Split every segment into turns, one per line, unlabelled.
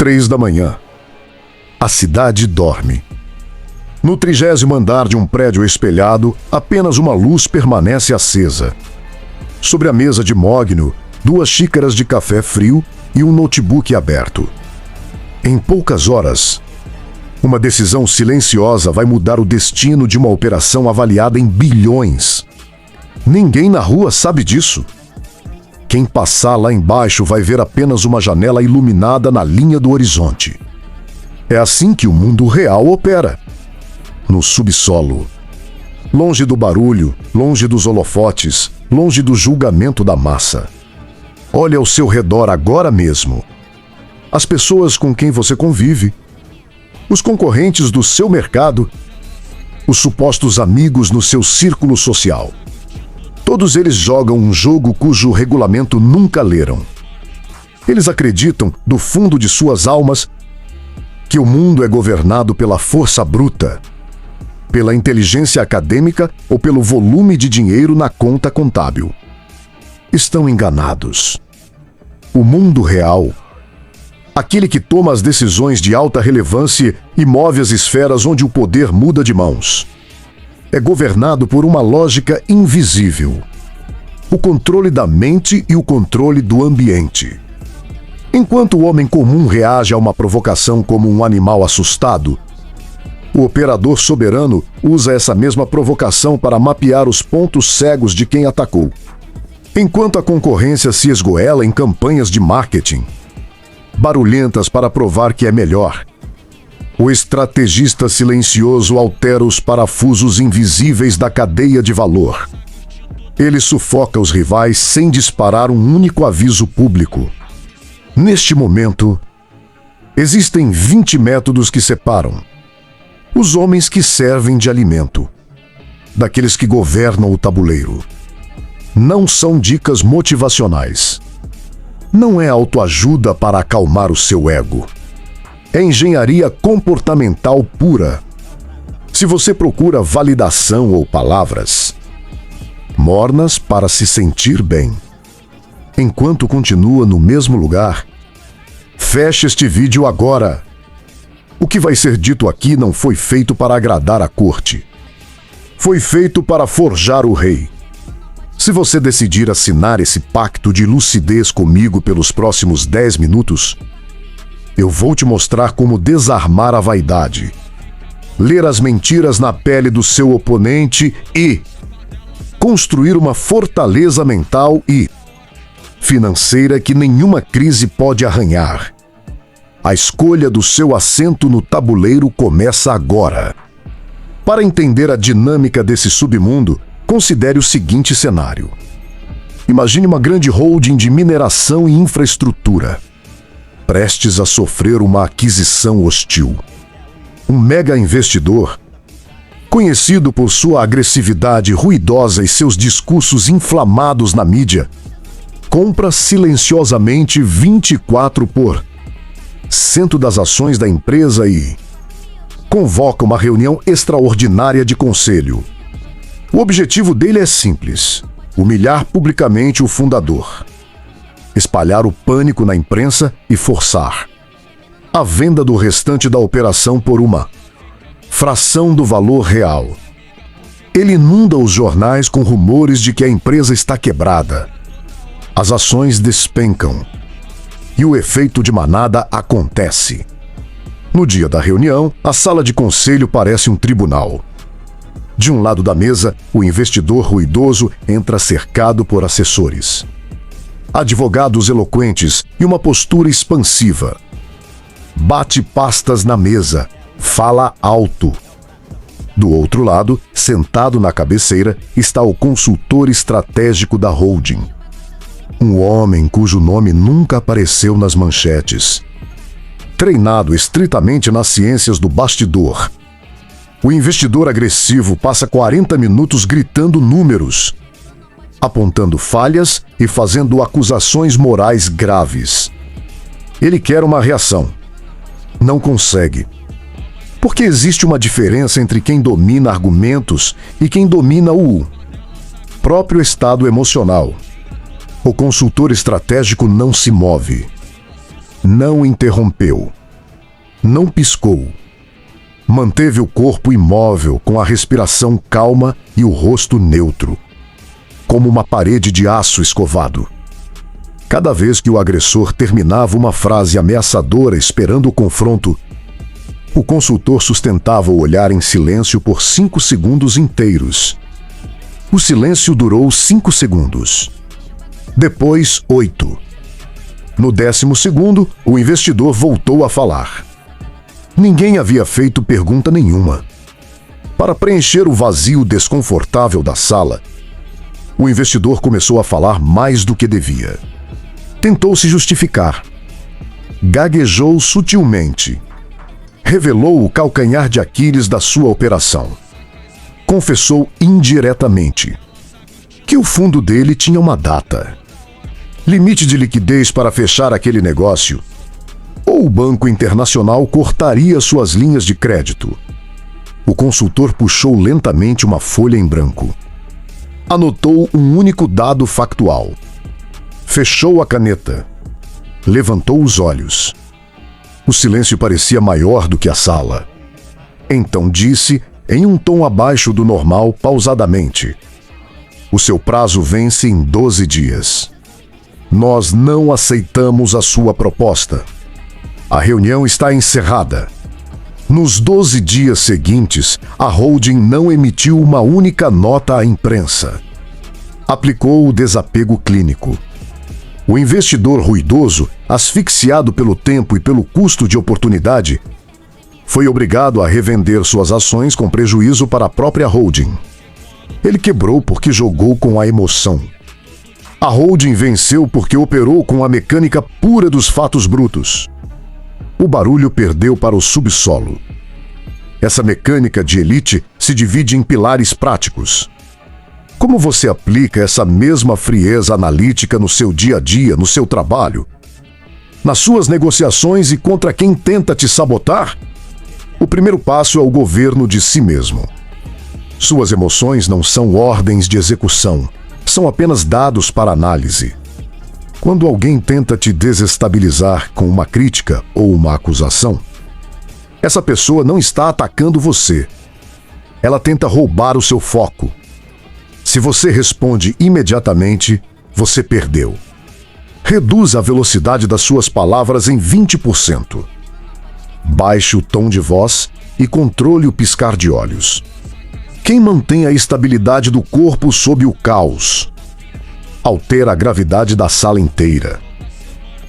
3 da manhã. A cidade dorme. No 30º andar de um prédio espelhado, apenas uma luz permanece acesa. Sobre a mesa de mogno, 2 xícaras de café frio e um notebook aberto. Em poucas horas, uma decisão silenciosa vai mudar o destino de uma operação avaliada em bilhões. Ninguém na rua sabe disso. Quem passar lá embaixo vai ver apenas uma janela iluminada na linha do horizonte. É assim que o mundo real opera. No subsolo. Longe do barulho, longe dos holofotes, longe do julgamento da massa. Olhe ao seu redor agora mesmo. As pessoas com quem você convive, os concorrentes do seu mercado, os supostos amigos no seu círculo social. Todos eles jogam um jogo cujo regulamento nunca leram. Eles acreditam, do fundo de suas almas, que o mundo é governado pela força bruta, pela inteligência acadêmica ou pelo volume de dinheiro na conta contábil. Estão enganados. O mundo real, aquele que toma as decisões de alta relevância e move as esferas onde o poder muda de mãos, é governado por uma lógica invisível. O controle da mente e o controle do ambiente. Enquanto o homem comum reage a uma provocação como um animal assustado, o operador soberano usa essa mesma provocação para mapear os pontos cegos de quem atacou. Enquanto a concorrência se esgoela em campanhas de marketing, barulhentas para provar que é melhor, o estrategista silencioso altera os parafusos invisíveis da cadeia de valor. Ele sufoca os rivais sem disparar um único aviso público. Neste momento, existem 20 métodos que separam os homens que servem de alimento daqueles que governam o tabuleiro. Não são dicas motivacionais. Não é autoajuda para acalmar o seu ego. É engenharia comportamental pura. Se você procura validação ou palavras mornas para se sentir bem, enquanto continua no mesmo lugar, feche este vídeo agora. O que vai ser dito aqui não foi feito para agradar a corte. Foi feito para forjar o rei. Se você decidir assinar esse pacto de lucidez comigo pelos próximos 10 minutos, eu vou te mostrar como desarmar a vaidade, ler as mentiras na pele do seu oponente e construir uma fortaleza mental e financeira que nenhuma crise pode arranhar. A escolha do seu assento no tabuleiro começa agora. Para entender a dinâmica desse submundo, considere o seguinte cenário. Imagine uma grande holding de mineração e infraestrutura, prestes a sofrer uma aquisição hostil. Um mega investidor, conhecido por sua agressividade ruidosa e seus discursos inflamados na mídia, compra silenciosamente 24% das ações da empresa e convoca uma reunião extraordinária de conselho. O objetivo dele é simples: humilhar publicamente o fundador, espalhar o pânico na imprensa e forçar a venda do restante da operação por uma fração do valor real. Ele inunda os jornais com rumores de que a empresa está quebrada. As ações despencam e o efeito de manada acontece. No dia da reunião, a sala de conselho parece um tribunal. De um lado da mesa, o investidor ruidoso entra cercado por assessores, advogados eloquentes e uma postura expansiva. Bate pastas na mesa, fala alto. Do outro lado, sentado na cabeceira, está o consultor estratégico da holding. Um homem cujo nome nunca apareceu nas manchetes. Treinado estritamente nas ciências do bastidor, o investidor agressivo passa 40 minutos gritando números, apontando falhas e fazendo acusações morais graves. Ele quer uma reação. Não consegue. Porque existe uma diferença entre quem domina argumentos e quem domina o próprio estado emocional. O consultor estratégico não se move. Não interrompeu. Não piscou. Manteve o corpo imóvel, com a respiração calma e o rosto neutro, como uma parede de aço escovado. Cada vez que o agressor terminava uma frase ameaçadora esperando o confronto, o consultor sustentava o olhar em silêncio por 5 segundos inteiros. O silêncio durou 5 segundos. Depois, 8. No 10º, o investidor voltou a falar. Ninguém havia feito pergunta nenhuma. Para preencher o vazio desconfortável da sala, o investidor começou a falar mais do que devia. Tentou se justificar. Gaguejou sutilmente. Revelou o calcanhar de Aquiles da sua operação. Confessou indiretamente que o fundo dele tinha uma data, limite de liquidez para fechar aquele negócio, ou o Banco Internacional cortaria suas linhas de crédito. O consultor puxou lentamente uma folha em branco. Anotou um único dado factual. Fechou a caneta. Levantou os olhos. O silêncio parecia maior do que a sala. Então disse, em um tom abaixo do normal, pausadamente: o seu prazo vence em 12 dias. Nós não aceitamos a sua proposta. A reunião está encerrada. Nos 12 dias seguintes, a holding não emitiu uma única nota à imprensa. Aplicou o desapego clínico. O investidor ruidoso, asfixiado pelo tempo e pelo custo de oportunidade, foi obrigado a revender suas ações com prejuízo para a própria holding. Ele quebrou porque jogou com a emoção. A holding venceu porque operou com a mecânica pura dos fatos brutos. O barulho perdeu para o subsolo. Essa mecânica de elite se divide em pilares práticos. Como você aplica essa mesma frieza analítica no seu dia a dia, no seu trabalho? Nas suas negociações e contra quem tenta te sabotar? O primeiro passo é o governo de si mesmo. Suas emoções não são ordens de execução, são apenas dados para análise. Quando alguém tenta te desestabilizar com uma crítica ou uma acusação, essa pessoa não está atacando você. Ela tenta roubar o seu foco. Se você responde imediatamente, você perdeu. Reduza a velocidade das suas palavras em 20%. Baixe o tom de voz e controle o piscar de olhos. Quem mantém a estabilidade do corpo sob o caos altera a gravidade da sala inteira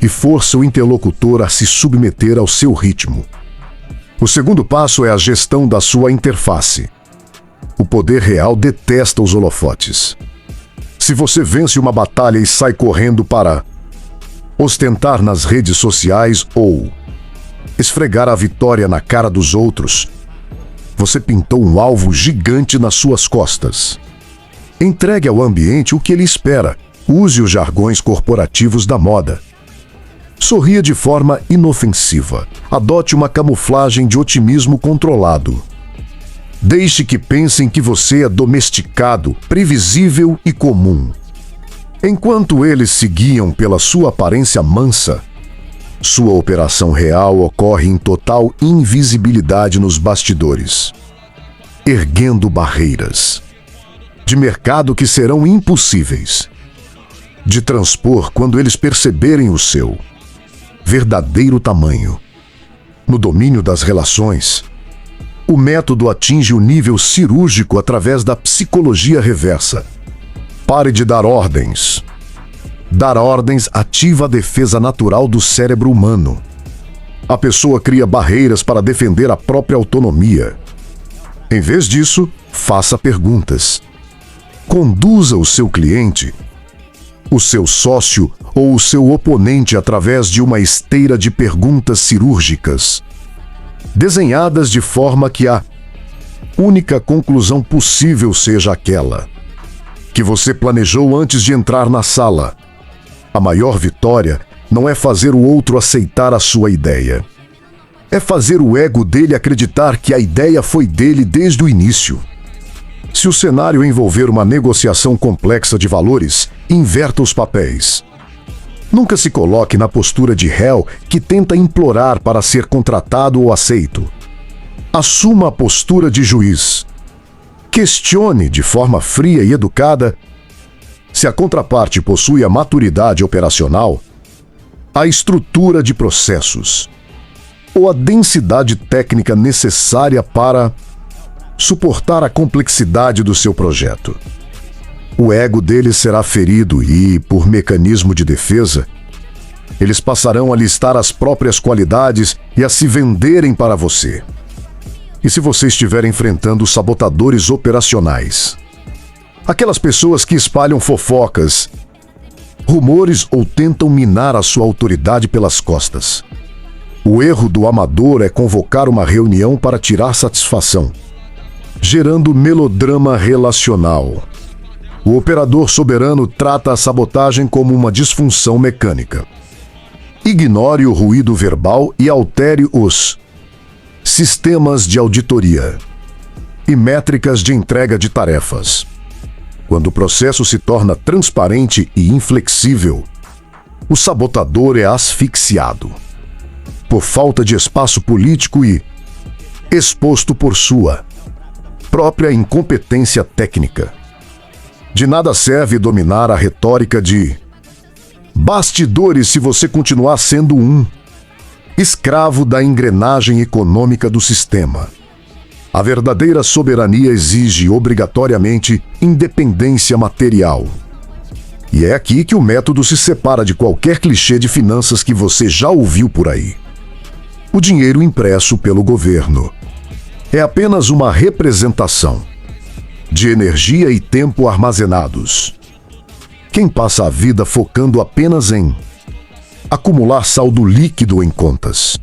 e força o interlocutor a se submeter ao seu ritmo. O segundo passo é a gestão da sua interface. O poder real detesta os holofotes. Se você vence uma batalha e sai correndo para ostentar nas redes sociais ou esfregar a vitória na cara dos outros, você pintou um alvo gigante nas suas costas. Entregue ao ambiente o que ele espera. Use os jargões corporativos da moda. Sorria de forma inofensiva. Adote uma camuflagem de otimismo controlado. Deixe que pensem que você é domesticado, previsível e comum. Enquanto eles se guiam pela sua aparência mansa, sua operação real ocorre em total invisibilidade nos bastidores, erguendo barreiras de mercado que serão impossíveis de transpor quando eles perceberem o seu verdadeiro tamanho. No domínio das relações, o método atinge o nível cirúrgico através da psicologia reversa. Pare de dar ordens. Dar ordens ativa a defesa natural do cérebro humano. A pessoa cria barreiras para defender a própria autonomia. Em vez disso, faça perguntas. Conduza o seu cliente, o seu sócio ou o seu oponente através de uma esteira de perguntas cirúrgicas, desenhadas de forma que a única conclusão possível seja aquela que você planejou antes de entrar na sala. A maior vitória não é fazer o outro aceitar a sua ideia. É fazer o ego dele acreditar que a ideia foi dele desde o início. Se o cenário envolver uma negociação complexa de valores, inverta os papéis. Nunca se coloque na postura de réu que tenta implorar para ser contratado ou aceito. Assuma a postura de juiz. Questione de forma fria e educada se a contraparte possui a maturidade operacional, a estrutura de processos ou a densidade técnica necessária para suportar a complexidade do seu projeto. O ego deles será ferido e, por mecanismo de defesa, eles passarão a listar as próprias qualidades e a se venderem para você. E se você estiver enfrentando sabotadores operacionais, aquelas pessoas que espalham fofocas, rumores ou tentam minar a sua autoridade pelas costas, o erro do amador é convocar uma reunião para tirar satisfação, gerando melodrama relacional. O operador soberano trata a sabotagem como uma disfunção mecânica. Ignore o ruído verbal e altere os sistemas de auditoria e métricas de entrega de tarefas. Quando o processo se torna transparente e inflexível, o sabotador é asfixiado por falta de espaço político e exposto por sua própria incompetência técnica. De nada serve dominar a retórica de bastidores se você continuar sendo um escravo da engrenagem econômica do sistema. A verdadeira soberania exige obrigatoriamente independência material. E é aqui que o método se separa de qualquer clichê de finanças que você já ouviu por aí. O dinheiro impresso pelo governo é apenas uma representação de energia e tempo armazenados. Quem passa a vida focando apenas em acumular saldo líquido em contas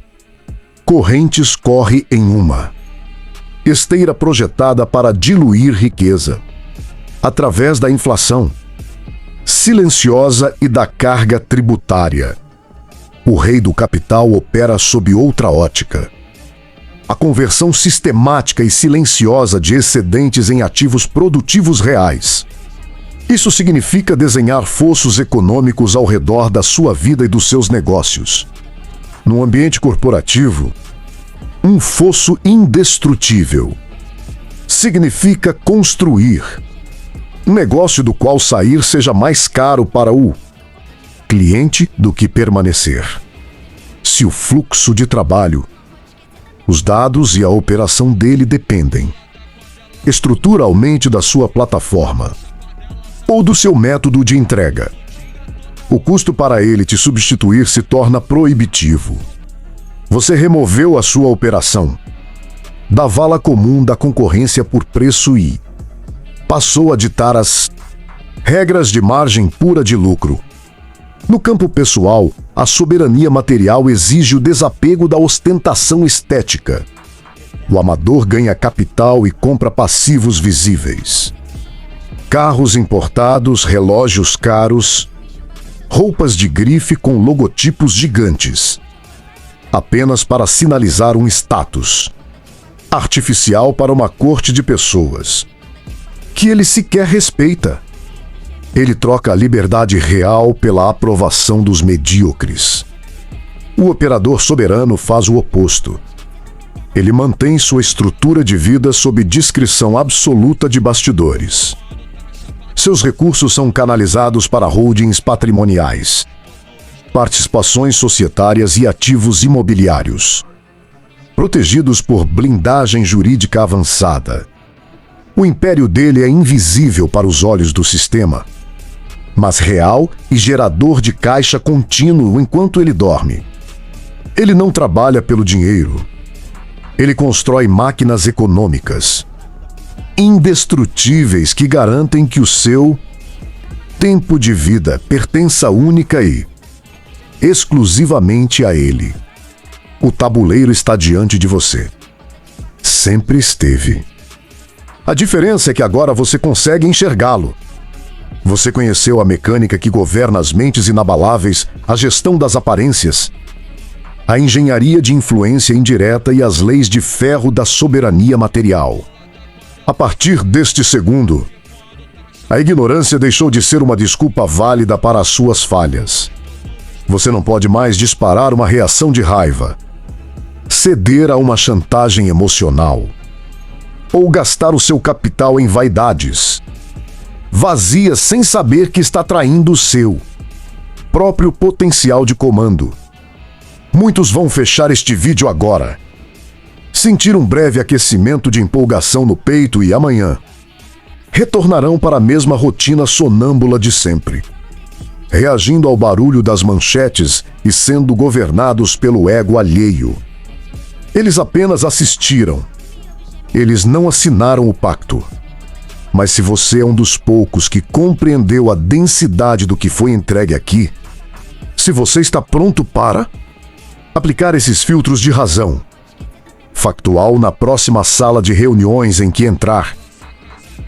correntes corre em uma esteira projetada para diluir riqueza através da inflação silenciosa e da carga tributária. O rei do capital opera sob outra ótica: a conversão sistemática e silenciosa de excedentes em ativos produtivos reais. Isso significa desenhar fossos econômicos ao redor da sua vida e dos seus negócios. No ambiente corporativo, um fosso indestrutível significa construir um negócio do qual sair seja mais caro para o cliente do que permanecer. Se o fluxo de trabalho, os dados e a operação dele dependem estruturalmente da sua plataforma ou do seu método de entrega, o custo para ele te substituir se torna proibitivo. Você removeu a sua operação da vala comum da concorrência por preço e passou a ditar as regras de margem pura de lucro. No campo pessoal, a soberania material exige o desapego da ostentação estética. O amador ganha capital e compra passivos visíveis: carros importados, relógios caros, roupas de grife com logotipos gigantes, apenas para sinalizar um status artificial para uma corte de pessoas que ele sequer respeita. Ele troca a liberdade real pela aprovação dos medíocres. O operador soberano faz o oposto. Ele mantém sua estrutura de vida sob discrição absoluta de bastidores. Seus recursos são canalizados para holdings patrimoniais, participações societárias e ativos imobiliários, protegidos por blindagem jurídica avançada. O império dele é invisível para os olhos do sistema, mas real e gerador de caixa contínuo enquanto ele dorme. Ele não trabalha pelo dinheiro. Ele constrói máquinas econômicas indestrutíveis que garantem que o seu tempo de vida pertença única e exclusivamente a ele. O tabuleiro está diante de você. Sempre esteve. A diferença é que agora você consegue enxergá-lo. Você conheceu a mecânica que governa as mentes inabaláveis, a gestão das aparências, a engenharia de influência indireta e as leis de ferro da soberania material. A partir deste segundo, a ignorância deixou de ser uma desculpa válida para as suas falhas. Você não pode mais disparar uma reação de raiva, ceder a uma chantagem emocional ou gastar o seu capital em vaidades vazias sem saber que está traindo o seu próprio potencial de comando. Muitos vão fechar este vídeo agora, sentir um breve aquecimento de empolgação no peito e amanhã retornarão para a mesma rotina sonâmbula de sempre, reagindo ao barulho das manchetes e sendo governados pelo ego alheio. Eles apenas assistiram. Eles não assinaram o pacto. Mas se você é um dos poucos que compreendeu a densidade do que foi entregue aqui, se você está pronto para aplicar esses filtros de razão factual na próxima sala de reuniões em que entrar,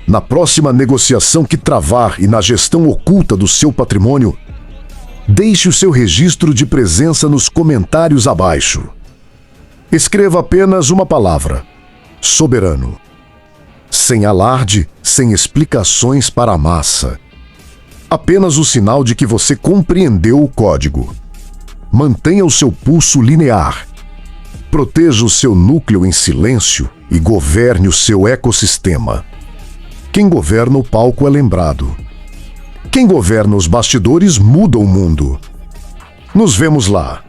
na próxima negociação que travar e na gestão oculta do seu patrimônio, deixe o seu registro de presença nos comentários abaixo. Escreva apenas uma palavra: soberano. Sem alarde, sem explicações para a massa. Apenas o sinal de que você compreendeu o código. Mantenha o seu pulso linear. Proteja o seu núcleo em silêncio e governe o seu ecossistema. Quem governa o palco é lembrado. Quem governa os bastidores muda o mundo. Nos vemos lá.